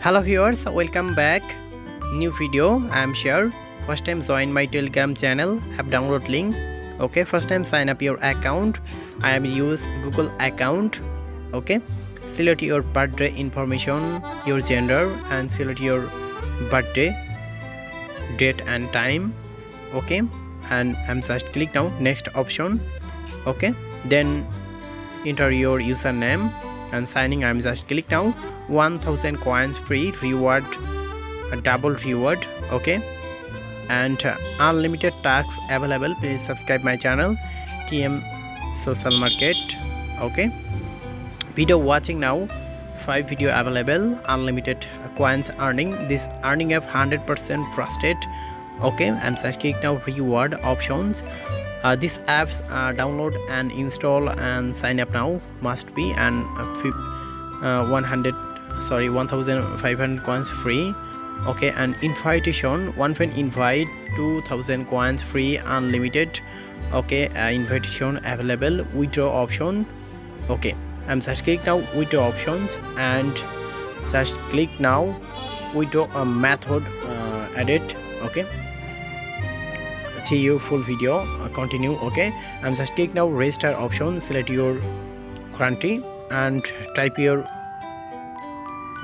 Hello viewers, welcome back. New video. I am Share. First time join my Telegram channel. App download link. Okay, first time sign up your account. I am use Google account. Okay, select your birthday information, your gender, and select your birthday date and time. Okay, and I'm just click now next option. Okay, then enter your username and signing. I'm just click now 1000 coins free reward, a double reward. Okay, and unlimited tax available. Please subscribe my channel TM Social Market. Okay, video watching now 5 video available, unlimited coins earning. This earning of 100% trusted. Okay, I'm just click now reward options. These apps download and install and sign up now must be, and 1500 coins free. Okay, and invitation, one friend invite 2000 coins free unlimited. Okay, invitation available, withdraw option. Okay, I'm just click now withdraw options and just click now withdraw method edit. Okay, see you full video, continue. Okay, I'm just click now register option, select your country and type your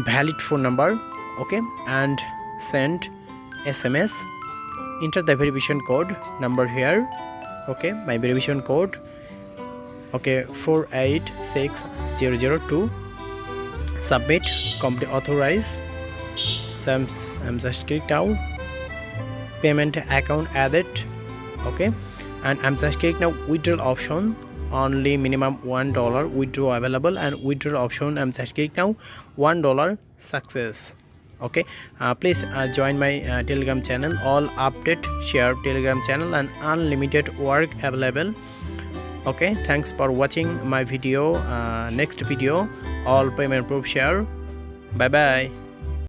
valid phone number. Okay, and send SMS, enter the verification code number here. Okay, my verification code, okay, 486002. Submit, complete, authorize. So I'm just click now payment account added. Okay, and I'm just click now withdraw option, only minimum $1 withdraw available, and withdraw option I'm just click now $1 success. Okay, please join my Telegram channel. All update share Telegram channel and unlimited work available. Okay, thanks for watching my video. Next video all payment proof share. Bye bye.